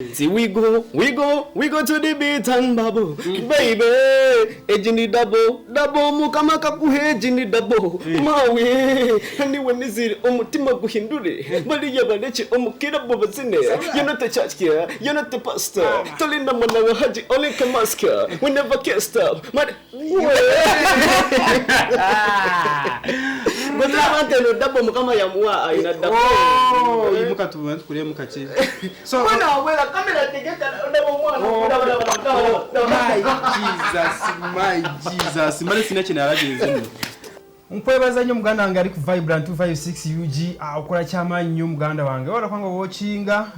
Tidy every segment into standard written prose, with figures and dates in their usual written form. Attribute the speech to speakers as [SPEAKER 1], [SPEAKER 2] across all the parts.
[SPEAKER 1] See, we go to the beat and bubble, baby. Ejini double, mukamaka kuhe ejini double. Mawe, and when is it omutima kuhindure? Bali yabalechi omukira bobazine. You're not the church here, you're not the pastor. Tolinda mwana haji only kamaska. We never can stop. But but I want to double mukama yamwa ina double.
[SPEAKER 2] Oh, imuka tuwantu kule mukache. So
[SPEAKER 1] no, well, come here
[SPEAKER 2] my Jesus. Mali sinakina araje. Nkwebaza nyo muganda wange ari ku Vibrant 256 UG akola chama nyo muganda wange. Ora kwanga watchinga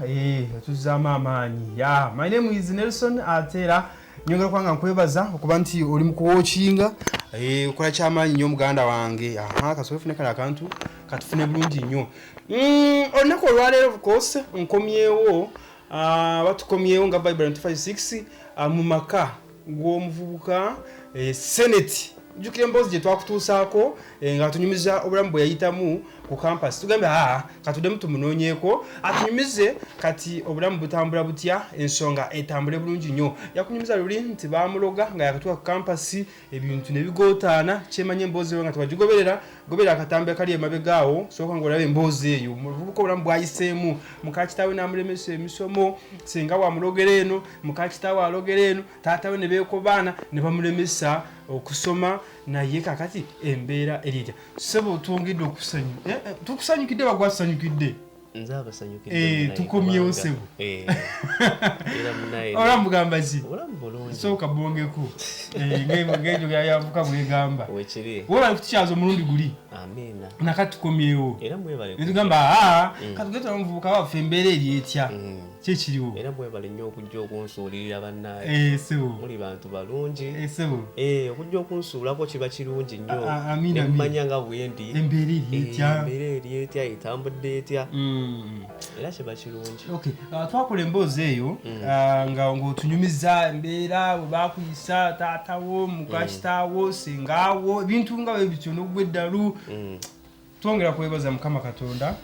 [SPEAKER 2] tuzama amanyi. Yeah, my name is Nelson Atera. Nyongera kwanga nkwebaza okuba nti oli mu kuwatchinga ukola chama nyo muganda wange. Aha kasofune kala kantu katufune bulungi nnyo. Onako lwalero of course nkomyewo batukomyewo nga Vibrant 256 mu maka gw'omuvubuka Senate jukire mbozi je twakutuusako nga tunyumiza obulamu bwe yayitamu ku campus tugambe katude mutu munonyeko atunyumize kati obulamu butambula butya ensonga etambule bulungi nnyo yakunyumiza luli nti bamuloga nga yakatuka ku campus ebintu ne bigotana chemanye mbozi nga twajigoberera akatambe kali emabegaawo soka ngolabe mbozi eyo muvubuka obulamu bwayisemu mukakitawe namulemese emisomo senga wa mulogere eno mukakitawe alogere eno taatawe ne beko bana ne bamulemesa okusoma na yeka kati embeera erija sebo tungidde okusanyu tukusanyukidde bagwasanyukidde
[SPEAKER 1] nzaba sanyukidde
[SPEAKER 2] tukomyewo sebo
[SPEAKER 1] era munaye
[SPEAKER 2] ora mugamba ki
[SPEAKER 1] olamu bulungi
[SPEAKER 2] soka bongeko ngejo yavuka bwegamba
[SPEAKER 1] wekiri
[SPEAKER 2] woba kutikyazo mulundi guli
[SPEAKER 1] amina
[SPEAKER 2] nakati tukomyewo
[SPEAKER 1] era mwebale
[SPEAKER 2] tugamba katugeta omuvubuka waffe embeera eri etya kyekiriwo
[SPEAKER 1] era mwebale nnyo okujja okunsuulirira bannaye
[SPEAKER 2] sebo
[SPEAKER 1] muli bantu balungi
[SPEAKER 2] sebo
[SPEAKER 1] okujja okunsuulako kiba kirungi nnyo
[SPEAKER 2] amina
[SPEAKER 1] mmanya nga bwendi
[SPEAKER 2] embeera
[SPEAKER 1] eri etya etambudde etya era kiba kirungi
[SPEAKER 2] okay twakola emboozi eyo nga ng'otunyumiza embeera bwe bakuyisa taatawo mukakitaawo sengaawo ebintu nga bwe bityo n'ogwa edalu twongera kwebaza mukama katonda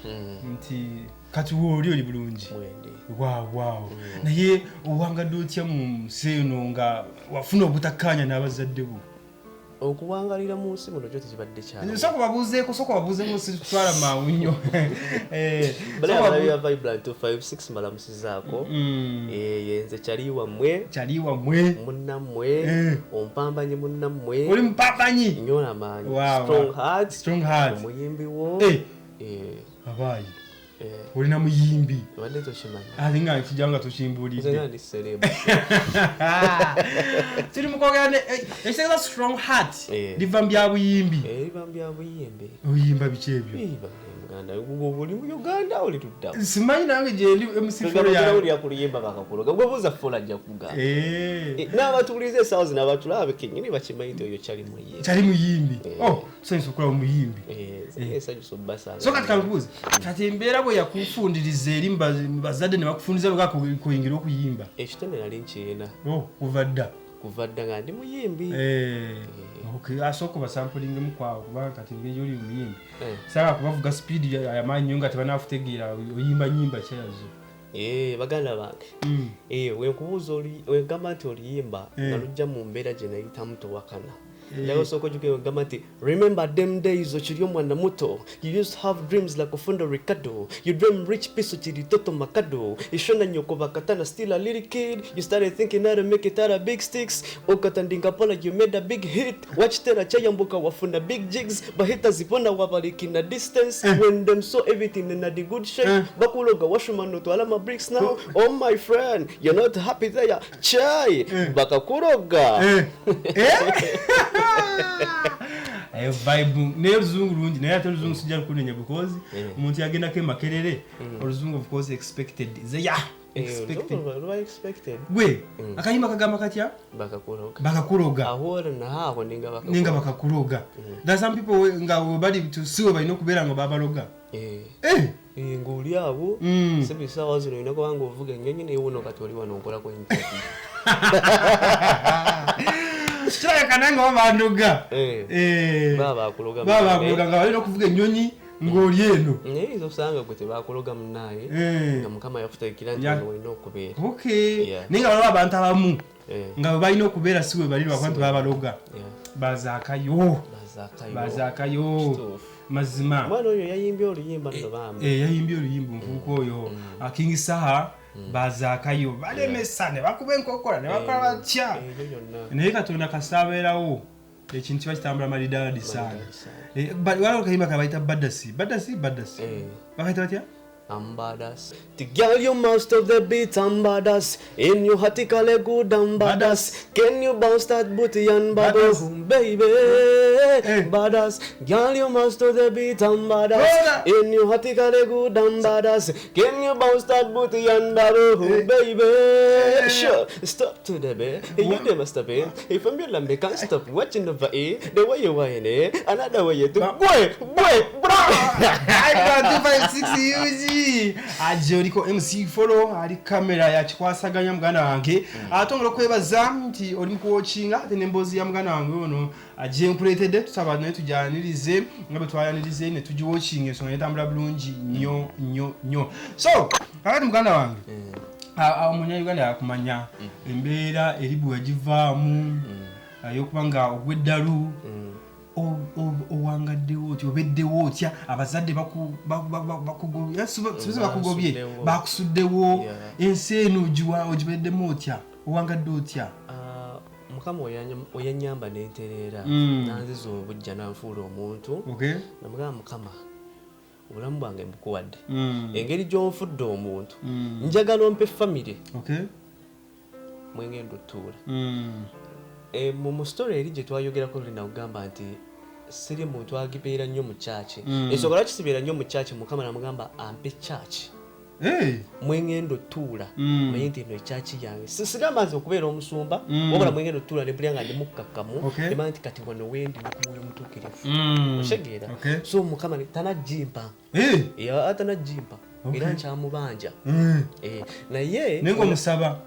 [SPEAKER 2] nti kati oli bulungi waaw naye owangadde otya mu seeno nga wafuna obutakkaanya n'abazadde bo
[SPEAKER 1] okuwangalira mu nsi muno kyo tekibadde kyalo
[SPEAKER 2] soko babuuzeeko sitwala mangu nnyo
[SPEAKER 1] balayabalabya Vibrant 256 malamusizaako yenze kyali wammwe munnammwe ompambanyi munnammwe
[SPEAKER 2] oli mpambanyi
[SPEAKER 1] nnyo n'amaanyi strong heart omuyimbi wo
[SPEAKER 2] abaayi olina muyimbi
[SPEAKER 1] wadde tokimanyi
[SPEAKER 2] ate nga kijanga tukimbuulidde
[SPEAKER 1] ndi sereba
[SPEAKER 2] tuli mukogane ekitegeeza strong heart liva mbya buyimbi oyimba biki ebyo
[SPEAKER 1] muganda oli mu Uganda oli tudda
[SPEAKER 2] simanyi nange gyendi MC4
[SPEAKER 1] yawe kuliyimba bakakuloga gwe buuza fola ajja kugamba n'abatuulize essaawa zino abatulabe kennyini bakimanyi nti oyo kyali muyimbi tusanyusa okulaba muyimbi esanyusa obbasanga
[SPEAKER 2] so kati kankubuuza kati embeera bwe yakufundiriza eri bazadde ne bakufundiriza lwaka kuyingira okuyimba
[SPEAKER 1] ekitone nali nkirina
[SPEAKER 2] kuva dda
[SPEAKER 1] nga ndi muyimbi
[SPEAKER 2] asooka basampulingemu kwawe kubanga kati ngeri oli muyimbi sanga kubavuga speedi yamaanyi nnyo nga tebanakutegeera oyimba nyimba kyazo
[SPEAKER 1] baganda bange wenkubuuza wegamba nti oliyimba nga lujja mu mbeera gye nayitamu towakana Yawasa Gamati. Remember them days Ochiri mwana muto. You used to have dreams like Ofundo Ricardo. You dream rich piece Ochiri Toto Makado. Ishona Nyokova Katana still a little kid. You started thinking how to make it out of big sticks. Okatandingapola you made a big hit. Watch Tera Chayambuka wafuna big jigs. But haters ipona wabalik in a distance. When them saw everything in a good shape. Bakuloga washumano to alama bricks now. Oh my friend, you're not happy there. Chai Bakakuroga.
[SPEAKER 2] Vibe n'ebizungu lungi naye ate oluzungu sijja kunenya because omuntu yagenda ke makerere oluzungu of course expected expected gwe akayimba kagamba katya bakakuroga
[SPEAKER 1] ahora na hawo
[SPEAKER 2] ninga bakakuroga there some people nga bali tusiwe balina okubeera nga babaloga
[SPEAKER 1] nguli abo sebisawa zino ina kubanga ovuga ennyonyi ne wono kati oli wano nkola ko interview
[SPEAKER 2] Chaya kananga wabanduga
[SPEAKER 1] baba akuloga
[SPEAKER 2] nga balina okuvuga ennyonyi ng'oli eno
[SPEAKER 1] naye osanga gwe tebakuloga munaye nga mukama yafutakira nti ono olina okubeera
[SPEAKER 2] naye nga waliwo abantu abamu nga bwe balina okubeera si bwe balirwa abantu babaloga bazaakayo mazima
[SPEAKER 1] omwana oyo yayimbye oluyimba
[SPEAKER 2] yayimbye oluyimba omuvubuka oyo King Saha bazaakayo balemesa ne bakuba enkokola ne bakola batya naye Katonda kasaabeerawo ekintu kiba kitambula malidaadi saana waliwo akayimba kabayita badasi bakayita batya
[SPEAKER 1] I'm badass. The girl you most of the beat, I'm badass. In your hati kale good, I'm badass. Can you bounce that booty and bubble, baby? Badass. Girl you most of the beat, I'm badass. In your hati kale good, I'm badass. Can you bounce that booty and bubble, baby? Sure. Stop to the bed. You never stop it. If I'm your lamb, can't stop watching the way. The way you whine it, another way you do. Boy, bro.
[SPEAKER 2] I got 256 UG. Aje oliko MC follow ali kamera ya kikwasaganya muganda wange atongera okwebaza nti oli mukuwochinga ate nembozi ya muganda wange ono aje nkuletedde tusaba naye tujanirize nga bwe twayanirize ne tugiwochinga ensonga netambula bulungi nnyo so kakati muganda wange omunya Uganda yakumanya embeera eribu yagivaamu yokuba nga ogw'eddalu owangaddewo otya obeddewo otya abazadde bakugobye bakusuddewo ensi eno ogibeddemu otya owangadde otya
[SPEAKER 1] mukama oyanyamba nentereera nanziza obujja nanfuula omuntu namugamba mukama obulamu bwange mbukuwadde engeri gy'onfudde omuntu njagala ompe famire mwengenda otuula mu story eri gye twayogerako luli nakugamba nti siri muntu agibeera nnyo mu kyaki ensonga lwaki sibeera nnyo mu kyaki mukama namugamba ampe kyaki mwengenda otuula manye nti eno ekyaki yange sigamba nze okubeera omusumba wabula mwengenda otuula nebulya nga ndi mukkakkamu emanya nti kati wano wendi mukumuli omutuukirivu oshegeera so mukama tanagimpa atanagimpa era nkyamubanja naye
[SPEAKER 2] nenga omusaba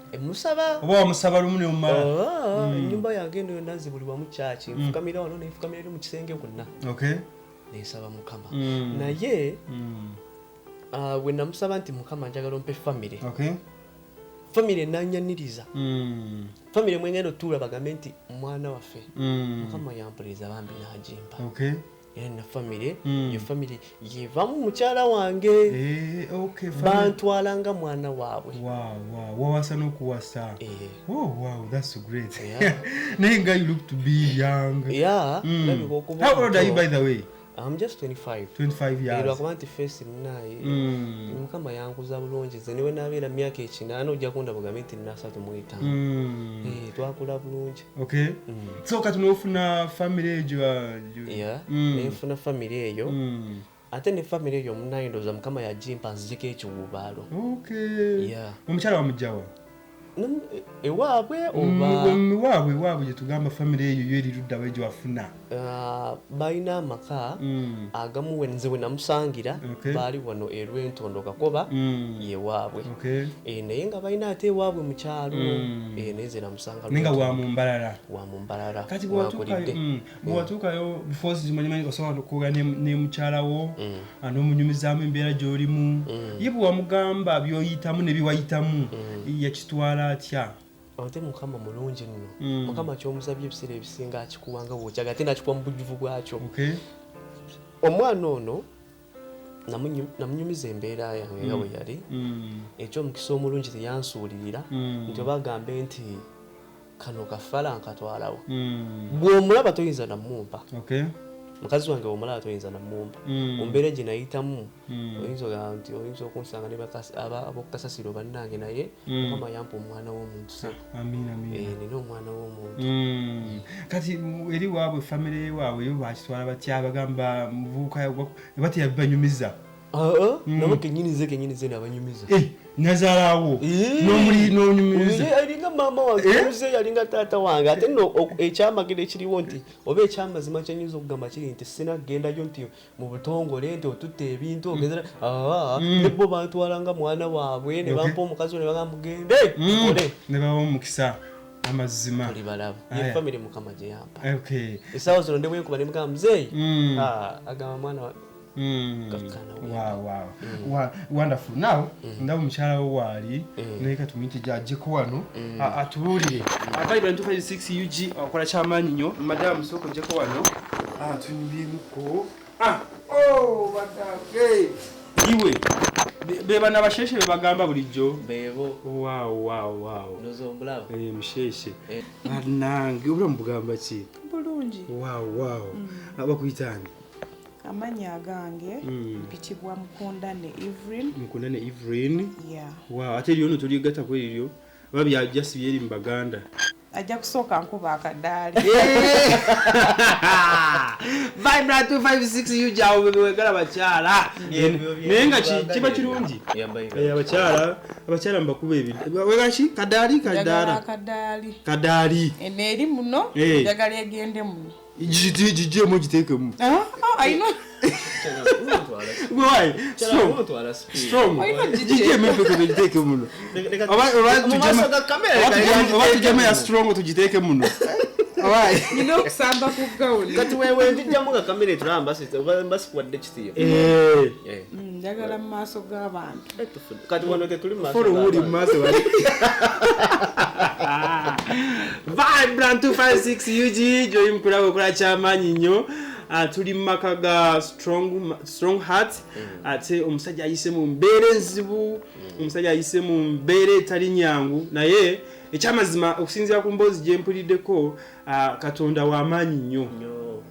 [SPEAKER 2] oba wamusaba lumu neomumala
[SPEAKER 1] ennyumba yange eno yonna nzibulibwa mu kyaki nfukamira wano nenfukamira eri mu kisenge kwonna nensaba mukama naye bwe namusaba nti mukama njagala ompe famire famire nanyaniriza famire mwengenda otuula bagambe nti mwana waffe mukama yampuliriza bambi nagimpa na famile yo famile yevamu mukyala wange bantwalanga mwana waabwe
[SPEAKER 2] wawasa n'okuwasa that's great naye nga you look to be young how old are you by the way?
[SPEAKER 1] I'm just 25
[SPEAKER 2] years
[SPEAKER 1] lwakuba nti face munaye mukama yankuza bulungi ze niwe nabeera myaka ekinaana ojja kunda bugambe nti 35 twakula bulungi
[SPEAKER 2] so kati nofuna famire egyo
[SPEAKER 1] nenfuna famire eyo ate ne famire eyo munaye ndowooza mukama yagimpa nzijeko ekiwubaalo
[SPEAKER 2] omukyala wamugjawa
[SPEAKER 1] ewaabwe
[SPEAKER 2] waabwe gyetugamba famire eyo yo eri luddawo egyo wafuna
[SPEAKER 1] balina amaka agamu nze we namusangira baali wano erwentondo kakoba yewaabwe naye nga balina ate ewaabwe mu kyalo naye nze namusanga
[SPEAKER 2] nenga wamumbalala kati bwewatuukayo before zimanyimanyi osobola okukuga ne mukyalawo n'omunyumizaamu embeera gy'olimu ye bwe wamugamba byoyitamu ne biwayitamu yakitwala atya
[SPEAKER 1] ate mukama mulungi nno mukama kyomusabye ebiseera ebisinga akikuwanga bwokyaga ate nakikuwa mu bujjuvu bwakyo omwana ono namunyumiza embeera yange nga bwe yali ekyomukisa omulungi teyansuulirira nti obagambe nti kano kafala nkatwalawo bw'omulaba toyinza namumpa mukazi wange omulala toyinza namumpa ombeera gye nayitamu oyinza ogamba nti oyinza okunsanga abokukasasiro bannange naye mukama yampa omwana w'omuntu nina omwana w'omuntu
[SPEAKER 2] kati eri waabwe famire waabwe yo bakitwala batya bagamba muvubuka bateyabibanyumiza
[SPEAKER 1] nabo kenyinize nabanyumiza
[SPEAKER 2] nazalawo n'onyumiriza
[SPEAKER 1] alinga maama wange muzeeyi alinga taata wange ate nno ekyamagero ekiriwo nti oba ekyamazima kyenyinza okugamba kiri nti sinagendayo nti mu butongole nti otutta ebintu ogezera nebo bantwalanga mwana waabwe ne bampa omukazi ne bagamba mugende ole
[SPEAKER 2] ne bawa omukisa amazima
[SPEAKER 1] tuli balaba ye famire mukama gye yampa essaawa zino ndebwenkuba ne mugamba muzeeyi agamba mwana kakkana.
[SPEAKER 2] Wow. Wonderful. Now ndaba mukyala wo waali naye katumiti gy'ajjeko wano atubuulire Vibrant 256 UG akola kyamaanyi nnyo. Madamu soko jjeko wano tunyumyemuko badage iwe beba nabasheshe bebagamba bulijjo
[SPEAKER 1] Bebo.
[SPEAKER 2] Wow.
[SPEAKER 1] Nozombulaba.
[SPEAKER 2] Musheshe. Nange obulamu bugamba ki?
[SPEAKER 3] Bulungi.
[SPEAKER 2] Wow. Abakuyitani.
[SPEAKER 3] Amanya agange mpitibwa Mukundane
[SPEAKER 2] Evelyn.
[SPEAKER 3] Yeah.
[SPEAKER 2] Wow, ate lyono tuligata kwelyo. Babya just byeri mbaganda.
[SPEAKER 3] Ajja kusooka nkuba akaddaali.
[SPEAKER 2] Vibrant 256 ujawo bebegala bakyala. Nenga kiba kirungi. Abakyala mbakuba ebintu. Wegachi kaddaali.
[SPEAKER 3] Eri muno njagala egende muno.
[SPEAKER 2] Jije mo gitekemu.
[SPEAKER 3] I know.
[SPEAKER 2] Why? Strong. Jije mepe ko giteke muno. Tujame ya strong tujiteke muno. Why?
[SPEAKER 3] You know kusamba ku gauli.
[SPEAKER 1] Kati wewe ndijjamu ga kamera turamba mbasi kwadde kitiyo.
[SPEAKER 3] Njagala mu maaso g'abantu.
[SPEAKER 1] Kati wano tuli mu maaso.
[SPEAKER 2] For uri mu maaso wali. Vibrant 256 UG joyi mkulabo kula kyamaanyi nnyo. Tuli maka ga strong heart ate omusajja ayise mu mbeere nzibu omusajja ayise mu mbeere tali nyangu naye ekyamazima okusinzira ku mboozi gye mpuliddeko Katonda w'amaanyi nnyo.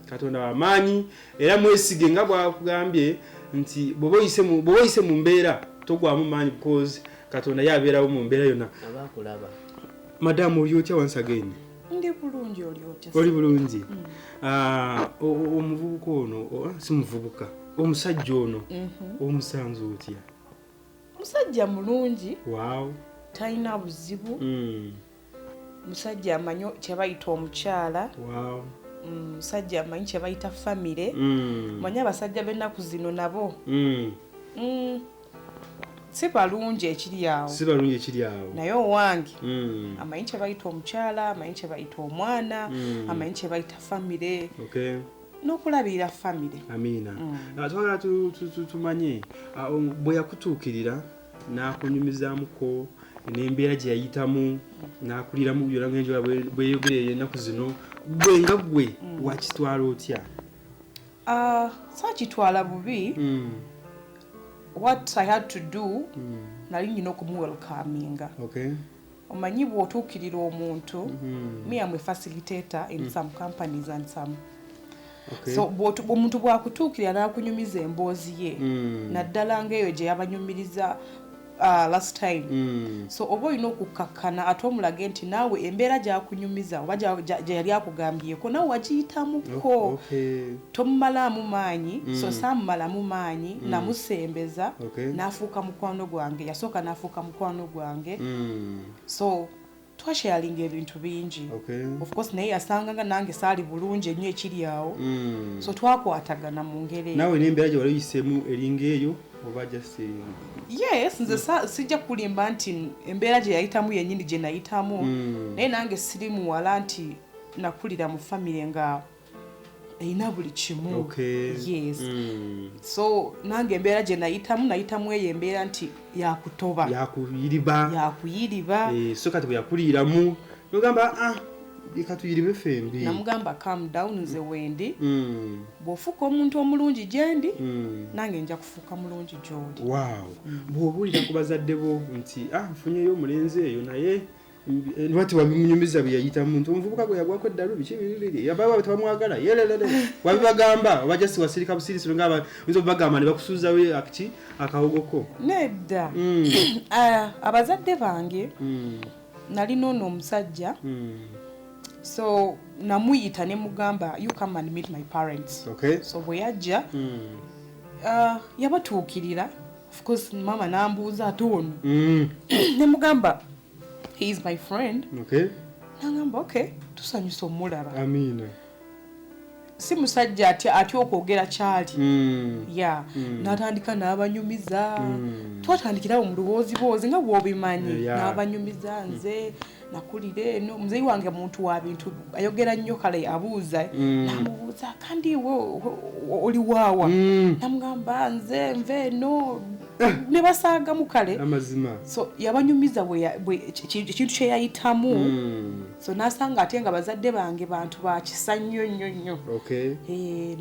[SPEAKER 2] Katonda w'amaanyi era mwesige nga bwakugambye nti bw'oba oyise mu mbeera togwamu maanyi because Katonda yabeerawo mu mbeera yonna.
[SPEAKER 1] Abakulaba.
[SPEAKER 2] Madam oli otya once again?
[SPEAKER 3] Ndi bulungi oli otya?
[SPEAKER 2] Oli bulungi. Omuvubuka ono si muvubuka omusajja ono omusanzu otya?
[SPEAKER 3] Musajja mulungi.
[SPEAKER 2] Wow.
[SPEAKER 3] Talina buzibu. Musajja amanyi kye bayita omukyala.
[SPEAKER 2] Wow.
[SPEAKER 3] Musajja amanyi kye bayita famile. Manyi abasajja b'ennaku zino nabo. Si balungi ekiri awo. Naye owange amanyi kye bayita omukyala, amanyi kye bayita omwana, amanyi kye bayita famile.
[SPEAKER 2] Okay.
[SPEAKER 3] N'okulabirira famile.
[SPEAKER 2] Amina. Twagala tumanye bwe yakutuukirira n'akunyumizaamuko n'embeera gye yayitamu n'akuliramu byonna ng'enjola bwe yogereye ennaku zino gwe nga gwe wakitwala otya?
[SPEAKER 3] Saakitwala bubi. What I had to do nali nyina okumuwelcaminga.
[SPEAKER 2] Okay.
[SPEAKER 3] Omanyi bw'otuukirira omuntu me am a facilitator in some companies and some.
[SPEAKER 2] Okay.
[SPEAKER 3] So omuntu bw'akutuukirira n'akunyumiza emboozi ye naddala ng'eyo gye yabanyumiriza last time. So oba olina okukakkana ate omulage nti naawe embeera gy'akunyumiza oba gye yali akugambyeko naawe wagiyitamuko. Tomumalamu maanyi. So saamumalamu maanyi namusembeza n'afuuka mukwano gwange. Yasooka n'afuuka mukwano gwange. So twasharinga ebintu bingi. Of course naye yasanganga nange saali bulungi ennyo ekiri awo. So twakwatagana mu ngeri.
[SPEAKER 2] Naawe n'embeera gye wali oyisemu eringa eyo oba just
[SPEAKER 3] yes nze sijja kulimba nti embeera gye yayitamu yennyini gye nayitamu naye nange siri muwala nti nakulira mu famire nga erina buli kimu. Yes. So nange embeera gye nayitamu eyo embeera nti yakutoba yakuyiriba.
[SPEAKER 2] So kati bwe yakuliramu nogamba katuyiribe fembi.
[SPEAKER 3] Namugamba calm down nze wendi. Bw'ofuuka omuntu omulungi gyendi nange nja kufuuka mulungi gy'oli.
[SPEAKER 2] Wow. Bw'obuulira ku bazadde bo nti nfunyeyo omulenzi eyo naye nwati wabimunyumiza bye yayita muntu omuvubuka gwe yagwako eddalu biki bibiri yabawa tebamwagala yelelele wabibagamba oba just wasirika busirisiro ng'aba oyinza obagamba ne bakusuuzawo akawogoko.
[SPEAKER 3] Nedda. Abazadde bange nalina ono omusajja. So namuyita ne mugamba you come and meet my parents.
[SPEAKER 2] Okay.
[SPEAKER 3] So bwe yajja yabatuukirira. Of course mama nambuuza ate ono. Ne mugamba he is my friend.
[SPEAKER 2] Okay.
[SPEAKER 3] Nangamba okay tusanyusa omulaba.
[SPEAKER 2] Amina.
[SPEAKER 3] si musajja atya okwogera kyali n'atandika n'abanyumiza twatandikirawo mu luboozi nga bw'obimanyi n'abanyumiza nze nakulira eno muzeyi wange muntu wa bintu ayogera nnyo kale abuuza namubuuza kandi oli waawa namugamba nze nve eno ne basaagamu kale
[SPEAKER 2] amazima
[SPEAKER 3] so yabanyumiza ekintu kye yayitamu so n'asanga ate nga bazadde bange bantu bakisa nnyo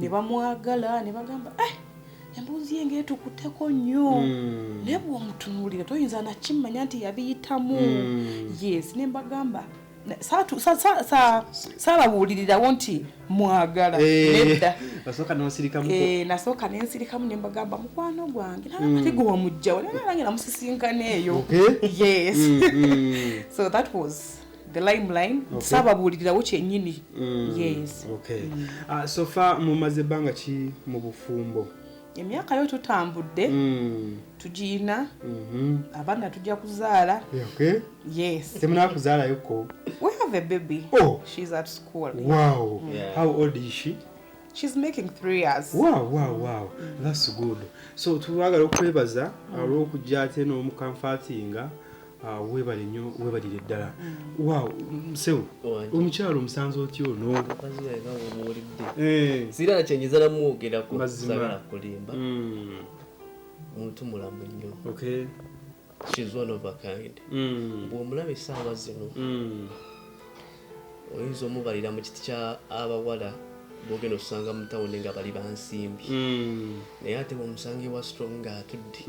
[SPEAKER 3] ne bamwagala ne bagamba emboozi ye ng'etukutteko nnyo naye bw'omutunuulira toyinza nakimanya nti yabiyitamu yes ne mbagamba saababuulirirawo nti mwagala nedda nasooka nensirikamu ne mbagamba mukwano gwange nalabate gwe wamugjawo nange namusisinkana eyo yes so that was the line saababuulirirawo kyennyini yes
[SPEAKER 2] so far mumaze ebbanga ki mu bufumbo
[SPEAKER 3] emyaka yo tutambudde tugiina abaana tujja kuzaala yes
[SPEAKER 2] temunaa kuzaalayo
[SPEAKER 3] we have a baby she's at school
[SPEAKER 2] wow how old is she
[SPEAKER 3] she's making 3 years
[SPEAKER 2] wow that's good so twagala okwebaza olw'okujja ate n'omukamfatinga webalire ddala wow sewo omukyalo omusanze otyo ono
[SPEAKER 1] sirala kyenyiza namwogerako sagala kulimba muntu mulamu nnyo she's one of a kind bw'omulaba essaawa zino oyinza omubalira mu kiti kya abawala bwogenda osanga mu tawuni nga bali bansimbi naye ate bwomusanga ewa strong ng'atudde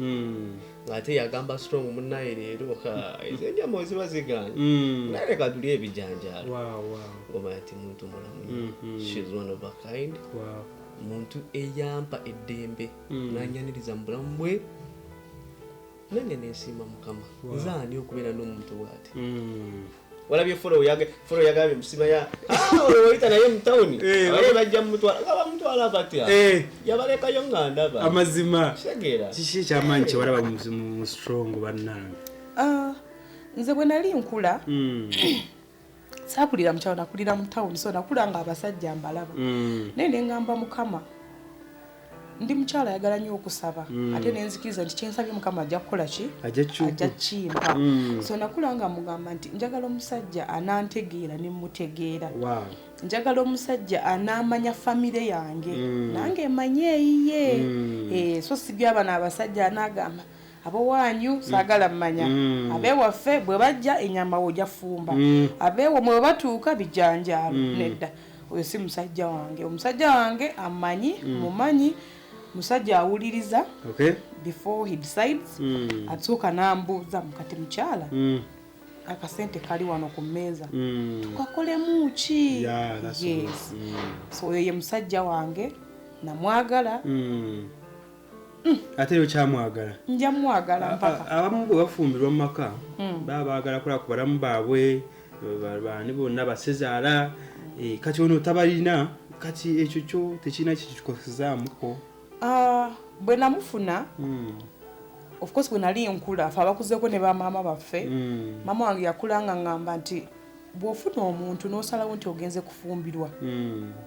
[SPEAKER 1] ng'ate yagamba strong munnaye leero ezenjama ziba ziganye naye leka tuli ebijanjaalo ngomanya ati muntu mulamu she's one of a kind muntu eyampa eddembe n'anyaniriza mu bulamu bwe nange neesiima mukama nze ani okubeera n'omuntu bw'ati walabye folo yagambye musima olwoyita naye mu tawuni abaye bajja mumutwala nga bamutwala batya yabalekayo nga ndaba
[SPEAKER 2] amazima
[SPEAKER 1] segera
[SPEAKER 2] kiki ekyamanyi kyewalaba mu strong bannange
[SPEAKER 3] nze bwe nali nkula saakulira mukyalo nakulira mu tawuni so nakula nga abasajja mbalaba naye nengamba mukama ndi mukyala ayagala nnyo okusaba ate nenzikiriza nti kyensabye mukama ajja kukola ki ajja kimpa so nakula nga mugamba nti njagala omusajja anantegeera ne mutegeera njagala omusajja anamanya famile yange nange manye eyiye so sibya abana abasajja anagamba abowanyu saagala mmanya abewaffe bwe bajja enyama ojja fumba abewo mwe batuuka bijanjaalo nedda oyo si musajja wange omusajja wange amanyi mumanyi musajja awuliriza before he decides atuuka nambuuza mukati mukyala akasente kali wano ku mmeeza tukakolemu ki yes so oyo ye musajja wange namwagala
[SPEAKER 2] ate yo kyamwagala
[SPEAKER 3] nja mwagala mpaka
[SPEAKER 2] abamu bwe bafumbirwa mu maka baba baagala kulaba ku balamu baabwe baani bonna basezaala kati ono tabalina kati ekyo kyo tekirina kikikosezaamuko
[SPEAKER 3] bwe namufuna of course bwe nali nkula afe abakuzeeko ne bamaama baffe maama wange yakulanga ngamba nti bw'ofuna omuntu n'osalawo nti ogenze kufumbirwa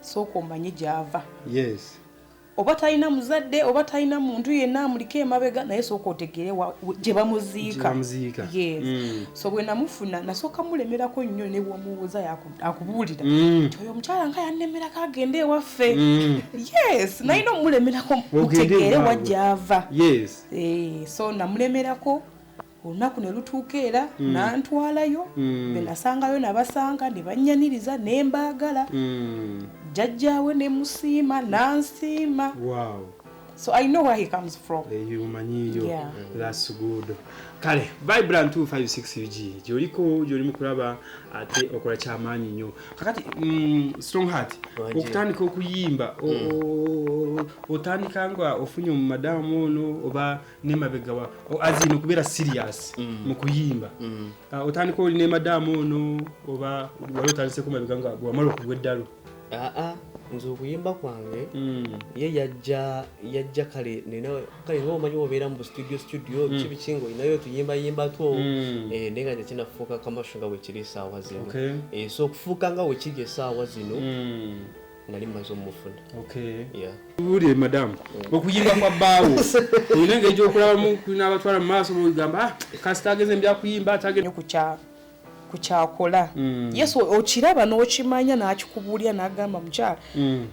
[SPEAKER 3] sooka omanye gy'ava
[SPEAKER 2] yes
[SPEAKER 3] oba talina muzadde oba talina muntu yenna amuliko emabega naye sooka otegeere gye bamuziika yes so bwe namufuna nasooka mulemerako nnyo ne bwamubuuza akubuulira nti oyo omukyala nga yannemerako agende ewaffe yes nalina omulemerako mutegeere wajjava
[SPEAKER 2] yes
[SPEAKER 3] so namulemerako olunaku ne lutuuka era nantwalayo be nasangayo nabasanga ne bannyaniriza ne mbaagala jjajjaawe ne musiima nansiima so I know where he comes from
[SPEAKER 2] yumanyiyo that's good kale Vibrant 256 UG gy'oli mu kulaba ate okola kyamaanyi nnyo kakati Strong Heart okutandika okuyimba otandika nga ofunye mu madamu ono oba nemabega azino kubeera serious mu kuyimba otandika oli ne madamu ono oba wali otandise ku mabega nga bwamala okuwa edalu
[SPEAKER 1] nze okuyimba kwange ye yajja kale nga omanyi obeera mu studio kibikingo inayo tuyimbayimba two naye nga tekinafuuka kamasho nga wekiri esaawa zino so okufuuka nga wekiri esaawa zino nali mazo mufuna.
[SPEAKER 2] Okay.
[SPEAKER 1] Yeah.
[SPEAKER 2] Uri madam. Okuyimba kwa bawo. Inenge ejo kulaba mu n'abatwala mu maaso mu gamba kasitageze mbya kuyimba atage
[SPEAKER 3] kuchakola. Yes okiraba n'okimanya n'akikubulya n'agamba mukyala.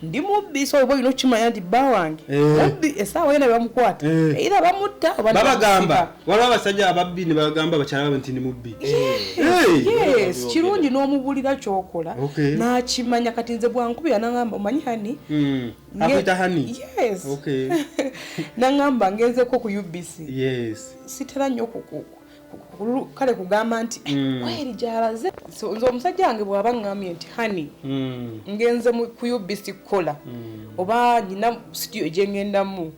[SPEAKER 3] Ndi mubbi so obo ino kimanya ndi bawange. Mubbi esawa ena bamukwata. Era bamutta
[SPEAKER 2] babagamba. Wala abasajja ababbi ne bagamba bakyala nti ndi mubbi.
[SPEAKER 3] Yes, kirungi n'omubulira kyokola. N'akimanya kati nze bwankubira n'agamba omanyi hani?
[SPEAKER 2] Akwita hani?
[SPEAKER 3] Yes.
[SPEAKER 2] Okay.
[SPEAKER 3] N'agamba ngenzeko ku UBC.
[SPEAKER 2] Yes.
[SPEAKER 3] Sitera nnyo kale kugamba nti kweri gyalaze so nzo omusajja wange bw'aba ngambye nti hani ngenze ku UBC kola oba nyina studio gyengendamu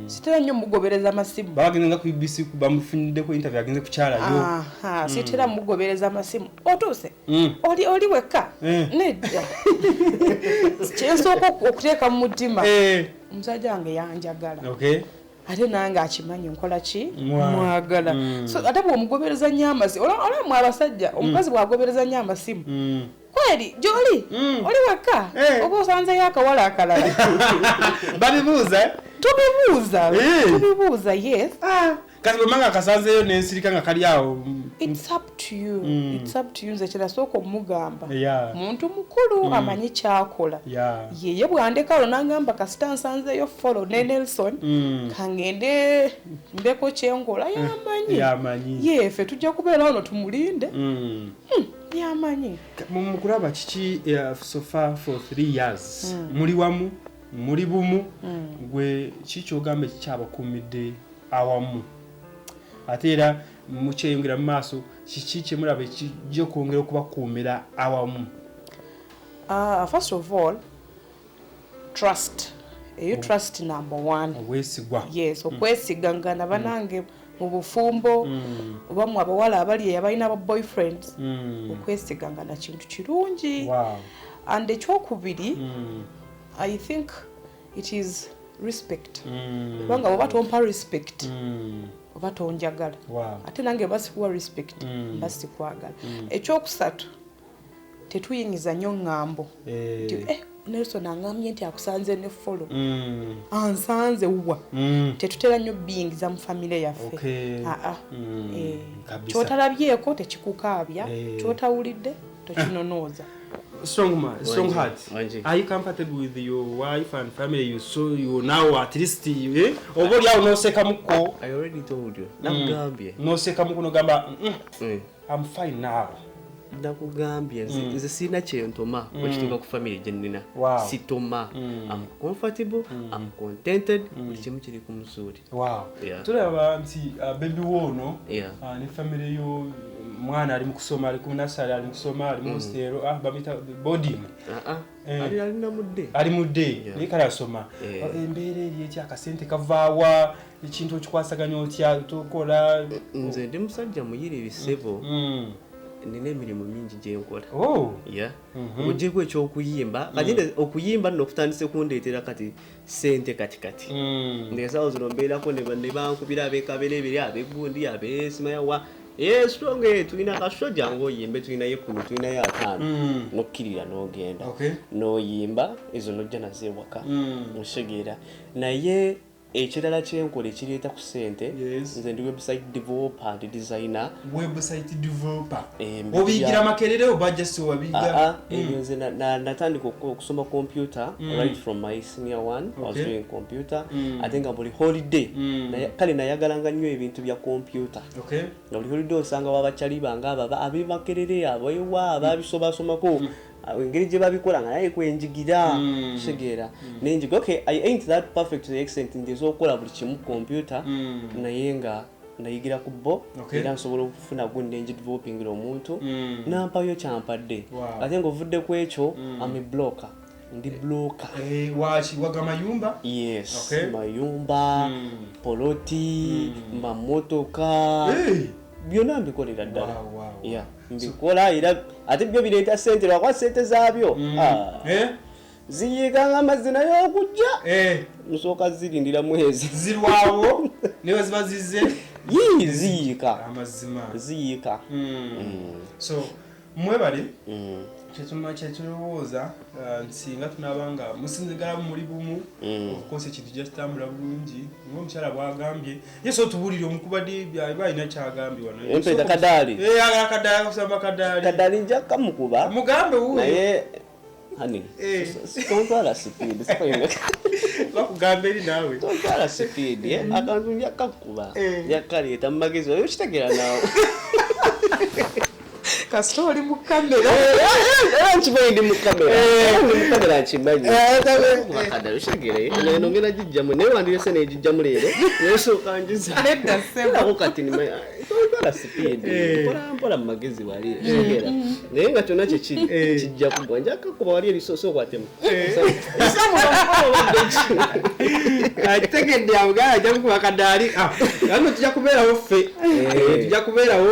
[SPEAKER 3] sitera nnyo mugobereza amasimu
[SPEAKER 2] bagenga ku UBC bamufunidde ku interview agenze kukyala yo
[SPEAKER 3] sitera mugobereza amasimu otuse oli weka nedda kyensooka okuteeka mu mutima omusajja wange yanjagala ate nange akimanyi nkola ki mwagala so ate bw'omugobereza nnyo amasimu olamwe abasajja omukazi bw'agobereza nnyo amasimu kweri gy'oli oli weka oba osanzeyo akawala akalala tubibuuza yes
[SPEAKER 2] kati bwemanga akasanzeyo n'ensirika nga kali awo
[SPEAKER 3] it's up to you nze kirasooka omugamba muntu mukulu amanyi kyakola yeye bwandeka olwo n'agamba kasita nsanzeyo follow ne Nelson kangende mbeko kyenkola yamanyi yefe tujja kubeera wano tumulinde yamanyi
[SPEAKER 2] mukulaba kiki so far for 3 years muli wamu muli bumu gwe kikyogamba kikyabakuumidde awamu ate era mukyeyongera mu maaso kiki kyemulaba kijja okwongera okubakuumira awamu?
[SPEAKER 3] First of all, trust. Trust number 1.
[SPEAKER 2] Obwesigwa.
[SPEAKER 3] Yes, okwesigangana banange mu bufumbo oba mu abawala abali abalina aba boyfriends okwesigangana kintu kirungi. And ekyokubiri I think it is respect. Kubanga oba tompa respect oba tonjagala ate nange basikuwa respect basikwagala. Ekyokusatu tetuyingiza nnyo ŋŋambo Nelson angambye nti akusanze ne follow ansanze wa tetutera nnyo biyingiza mu famile yaffe kyotalabyeko tekikukaabya kyotawulidde tokinonooza.
[SPEAKER 2] Strong heart. Are you comfortable with your wife and family? So you now at least oboli awo noseka muko.
[SPEAKER 1] I already told you. Nakugambye.
[SPEAKER 2] Noseka muko no gamba I'm fine now.
[SPEAKER 1] Nakugambye nze sina kyentoma okituuka ku family gyenina sitoma. I'm comfortable, I'm contented, buli kimu kiri ku musuli.
[SPEAKER 2] Tulaba nti baby wono ne family yo mwana ali mu kusoma ali ku nasali ali mu kusoma ali mu hostel bamita boarding ali mudde naye kale asoma embeera eri eti akasente kavaawa ekintu okikwasaganya otya tukola.
[SPEAKER 1] Nze ndi musajja muyire ebisebo nina emirimu mingi gyenkola ogyeko ekyokuyimba kati okuyimba nokutandise kundeetera kati sente katikati ndesawo zino mbeerako ne bankubira abekabera ebiri abegundi abesimayawa strong tulina kasoja ng'oyimbe tulinayo 10 tulinayo 5 nokkirira n'ogenda n'oyimba ezo nojja nazo ewaka osegera naye ekirala kyenkola ekireeta ku ssente nze ndi website developer and designer.
[SPEAKER 2] Website developer obiyigira makerere oba just wabiyiga?
[SPEAKER 1] Nze natandika okusoma computer right from my senior one. I was doing computer ate nga buli holiday kale nayagalanga nnyo ebintu bya computer nga buli holiday osanga wabakyali bange abebakerere abewa ababisobasomako engeri gye babikola nga naye kwenjigira segera nenjiga I ain't that perfect to the extent ngezo okukola buli kimu computer naye nga nayigira ku bo era nsobola okufuna gundi enji developing omuntu nampayo kyampadde ate ng'ovudde ku ekyo I'm a blocker. Ndi blocker.
[SPEAKER 2] Waga mayumba?
[SPEAKER 1] Yes. Mayumba, poloti, mamotoka. Byonna mbikolera ddala. Mbikola era ate byo bireeta ssente lwakwa ssente zaabyo ziyiga ng'amazina y'okujja nsooka zirindira mwezi
[SPEAKER 2] zirwawo niwe ziba zizze
[SPEAKER 1] ziyiika
[SPEAKER 2] amazima
[SPEAKER 1] ziyiika.
[SPEAKER 2] So mwebale kyetulowooza nsinga tunabanga musinzigala muri bumu okukosa ekintu kyakitambula bulungi ng'omukyala bwagambye yeso tubuulire omukubadi balina kyagambye wano
[SPEAKER 1] empeta kadaali
[SPEAKER 2] akadaali kusamba
[SPEAKER 1] kadaali nja kamukuba
[SPEAKER 2] mugambe wuyo
[SPEAKER 1] naye hani tontwala speed
[SPEAKER 2] bakugamba eri naawe
[SPEAKER 1] tontwala speed akantu njakakuba yakaleeta mu magezi oyo kitegera naawe
[SPEAKER 3] kasita oli mu kamera
[SPEAKER 1] era nkimanyi ndi mu kamera nkimanyi akadaali okitegere nongera gijjamu naye wandirese negijjamu leero nesooka njiza
[SPEAKER 3] nedda
[SPEAKER 1] ako kati tontwala speed mpolampola mu magezi wali kitegera naye nga kyonna kyekiri kijja kugwa njakakuba wali erisookwatemu
[SPEAKER 2] akitegedde abugala ajja kukuba kadaali ano tujja kubeerawo ffe tujja kubeerawo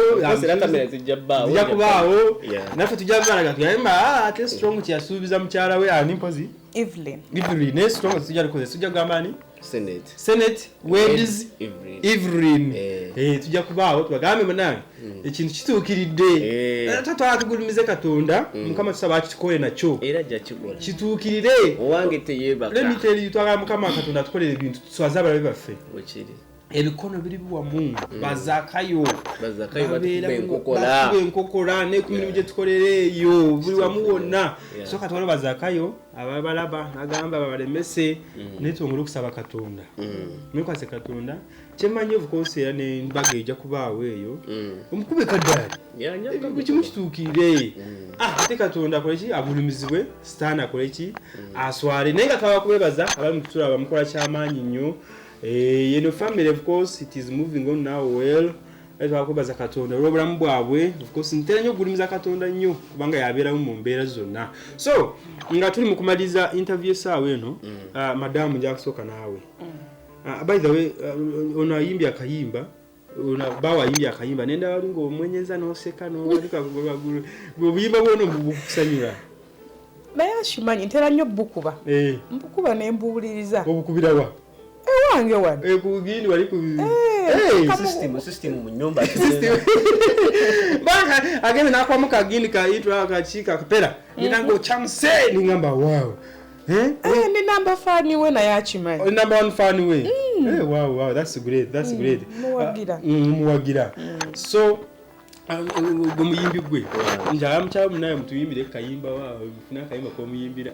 [SPEAKER 1] kamera zijja bbaawo
[SPEAKER 2] tujja kubaawo naffe tujja kubalaga tuyamba ate strong kyeyasuubiza mukyala we ani mpozi
[SPEAKER 3] Evelyn
[SPEAKER 2] naye strong tujja lukozesa tujja kugamba ani Senate Webs Evelyn tujja kubaawo tubagambe munange ekintu kituukiridde tatwala tugulumize Katonda Mukama tusaba akitukole nakyo
[SPEAKER 1] era ajja kikola
[SPEAKER 2] kituukirire
[SPEAKER 1] owange teyeebaka
[SPEAKER 2] lemiteri twagala Mukama Katonda tukolere ebintu tuswaze abalabe baffe
[SPEAKER 1] wekiri
[SPEAKER 2] ebikono biri buwamu bazakayo
[SPEAKER 1] batuba
[SPEAKER 2] enkokola n'ekumirimu gye tukolere eyo buli wamu wonna so Katonda bazakayo ababalaba nagamba babalemese naye twongere okusaba Katonda mwekwase Katonda kyemanyi obukosi era n'embaga ejja kubaawo eyo omukube kadaali kimu kituukirire ate Katonda akole ki agulumizibwe sitaani akole ki aswale naye nga twabakubebaza abali mukutula bamukola kyamaanyi nnyo yeno family of course it is moving on now well twakubaza Katonda olw'obulamu bwabwe of course ntera nnyo okugulumiza Katonda nnyo kubanga yabeeramu mu mbeera zonna so nga tuli mu kumaliza interview essaawa eno madamu nja kusooka naawe by the way ono ayimbye akayimba bawa ayimbye akayimba nenda wali ng'omwenyeza n'oseka n'owalikagulwagulu obuyimba bwono bukusanyula
[SPEAKER 3] naye akimanyi ntera nnyo bukuba mbukuba ne mbuwuliriza
[SPEAKER 2] obukubira wa
[SPEAKER 3] ewange wano
[SPEAKER 2] kugini wali ku
[SPEAKER 1] system mu nyumba
[SPEAKER 2] banga agende nakwamu kagini kaitwa akachika kapera ninango chamse ningamba wow
[SPEAKER 3] ni number fan we na yachimanyi
[SPEAKER 2] number 1 fan we wow that's great muwagira so gomuyimbi gwe njala mchamu naye mutuyimbire kayimba wa funa kayimba ko muyimbira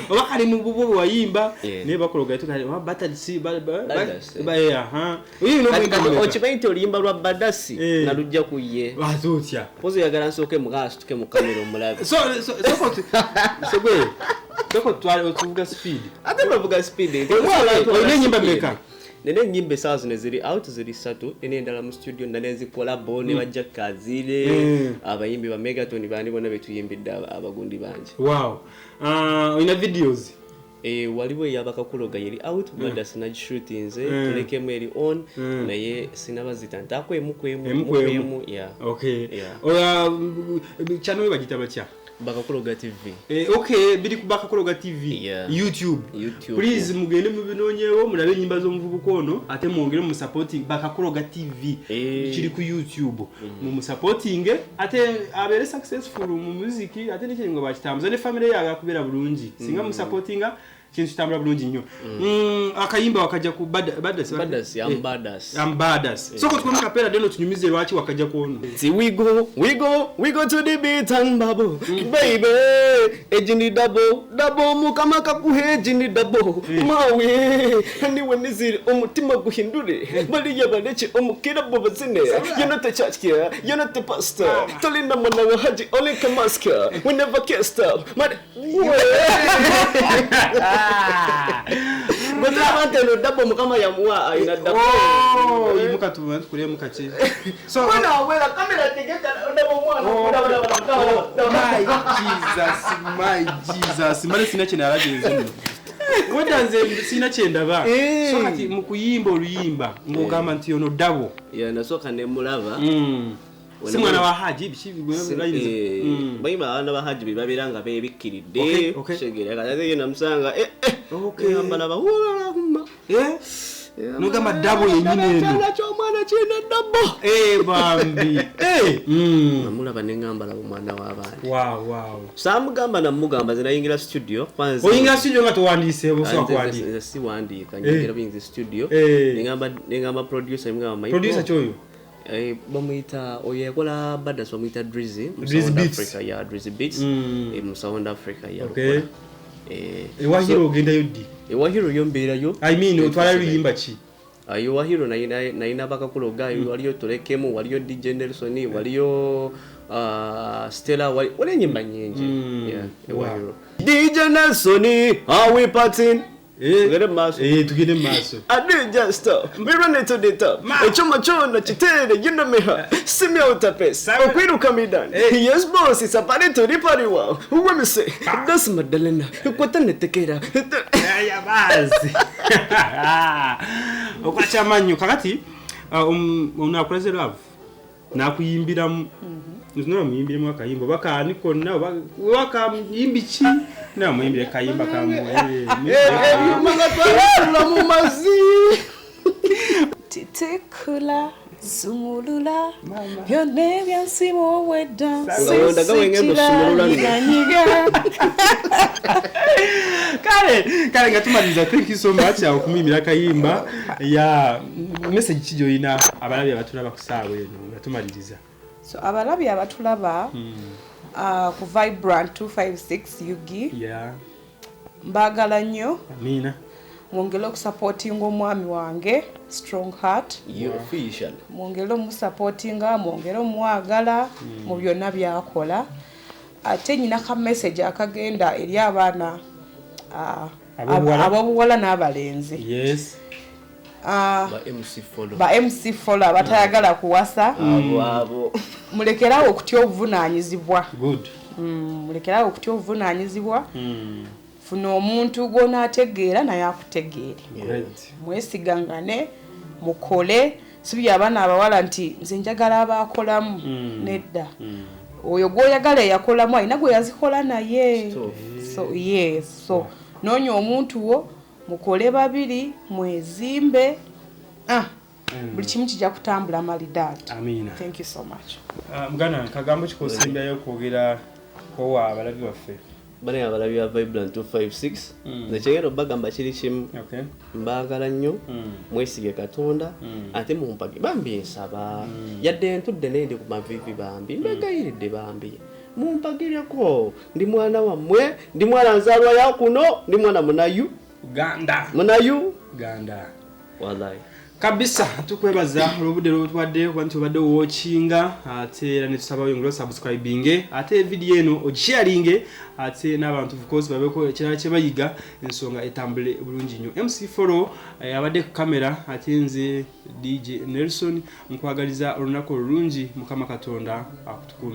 [SPEAKER 2] wakali mu bubu wayimba ne bakologa tukali batalisi
[SPEAKER 1] okimanyi oluyimba lwa badasi nga lujja ku ye
[SPEAKER 2] bazotya
[SPEAKER 1] pozi yagala nsooke mugasa tuke mu kamera omulabe
[SPEAKER 2] soko twali otuvuga speed
[SPEAKER 1] ate bavuga speed
[SPEAKER 2] olina enyimba meka
[SPEAKER 1] nene nyimbe saa zino ziri out ziri 3 ene endala mu studio nane zikolabo ne bajja kazire abayimbi ba Megaton bandi bona betuyimbidde abagundi banje
[SPEAKER 2] wow ina videos
[SPEAKER 1] waliwo yabakakuloga yeri out bada sina shootings tulekemu eri on naye sinabazita ntako emu yeah
[SPEAKER 2] okay channel bagita batya
[SPEAKER 1] Bakakuloga TV
[SPEAKER 2] okay biri ku Bakakuloga TV YouTube please mugende mu binonyewo mulabe nyimba zo muvubukono ate mwongere mu supporting Bakakuloga TV kiri ku YouTube mu supporting ate abere successful mu music ate ne kingo bakitambuza ne family yaga kubera bulungi singa mu supportinga kintu kitambula bulungi nnyo akayimba wakaja ku badas ambadas so ko tukomeka pera deno tunyumize lwaki wakaja kuona
[SPEAKER 1] we go to the beat and bubble baby ejini double mukama kakuhe ejini double mawe ndi wenizire umutima guhindure bali yabaleke omukira bobazine you're not a church here you're not a pastor tolinda mwana wa haji only kamaska we never can stop Botavante double mukama yamuwa ina double
[SPEAKER 2] yimuka tubantu kure mukache so
[SPEAKER 1] mwana wera kamera tegeka double mwana
[SPEAKER 2] my Jesus mali sina chena radiyo wedanze sina chenda ba so kati mukuyimba oluyimba ngogamba nti ono double
[SPEAKER 1] nasoka ne mulava
[SPEAKER 2] simwana wa haji bichibi
[SPEAKER 1] bayima abana ba haji bibabiranga bebikiridde shegera kaze yena musanga okay ambala bahula kumma
[SPEAKER 2] nogamba double yenyine eno
[SPEAKER 1] ky'omwana kirina double
[SPEAKER 2] bambi
[SPEAKER 1] namulaba ne ngamba laba omwana w'abaana
[SPEAKER 2] wow
[SPEAKER 1] saamugamba namugamba zinayingira studio kwanza
[SPEAKER 2] oyingira studio nga towandiise obusobola kuwandiika
[SPEAKER 1] nze siwandiika nyingira buyinza studio nengamba producer mugamba
[SPEAKER 2] producer kyoyo
[SPEAKER 1] bamuyita oyo yakola badas bamuyita Drizzy Beats mu South Africa yalukola
[SPEAKER 2] ewahiro ogendayo ddi
[SPEAKER 1] ewahiro yo mbeerayo
[SPEAKER 2] I mean otwala luyimba ki
[SPEAKER 1] ewahiro nayina bakakuloga waliyo Tolekemu waliyo DJ Nelson waliyo Stella wali enyimba nyingi ewahiro DJ Nelson how we partying tugende mu maaso I did just stop we run it to the top ekyuma kyona kitere you know me simi utapesa okwiruka midani yes boss it's a party to the party wow who me say that's Madalena kwatane tekera
[SPEAKER 2] ya bazi okwacha manyu kakati unakureze love nakuyimbira Nzino muyimbire mu akayimbo bakani konna bakayimbichi na muyimbire kayimba kamwe
[SPEAKER 1] manga twala mu mazi
[SPEAKER 3] titikula zumulula byone byansimo weda
[SPEAKER 1] ndaga wengendo sumulula
[SPEAKER 2] kale ngatumaliza thank you so much akumimbira kayimba ya message kijoyina abalabi abatulaba kusaawe eno ngatumaliza
[SPEAKER 3] so abalabi abatulaba ku Vibrant 256 Yugi mbagala nnyo
[SPEAKER 2] amina
[SPEAKER 3] mwongere okusupportinga omwami wange Strong Heart
[SPEAKER 1] official
[SPEAKER 3] mwongere omusupportinga mwongere omwagala mu byonna byakola ate nyina ka message akagenda eri abaana abobuwala n'abalenzi ba MC follow abatayagala kuwasa
[SPEAKER 1] abo
[SPEAKER 3] mulekerawo okutya obuvunanyizibwa
[SPEAKER 2] good
[SPEAKER 3] mulekerawo okutya obuvunanyizibwa funa omuntu gw'onaategeera naye akutegeere mwesigangane mukole sibi abaana abawala nti nze njagala abakolamu nedda oyo gw'oyagala eyakolamu alina gwe yazikola naye so noonya omuntu wo mukole babiri mwezimbe buli kimu kijja kutambula malidaati
[SPEAKER 2] amina
[SPEAKER 3] thank you so much
[SPEAKER 2] mugana kagambo kikosembayo kwogera kowa abalabi baffe
[SPEAKER 1] bane abalabi ba Vibrant 256 nekigero bagamba kiri kimu mbagala nnyo mwesige Katonda ate mumpage bambi nsaba yadde ntudde nende ku mavivi bambi mbagayiridde bambi mumpagireko ndi mwana wammwe ndi mwana nzalwa ya kuno ndi mwana munayu
[SPEAKER 2] ganda
[SPEAKER 1] wallahi
[SPEAKER 2] kabisa tukwebaza olubudde lwotwadde abantu badde watchinga ate era netusaba yongera subscribing ate video eno ogisharinge ate n'abantu of course babeko ekirala kye bayiga ensonga etambule bulungi nnyo MC Follow abadde ku kamera ate nze DJ Nelson nkwagaliza olunaku olungi mukama Katonda akutukume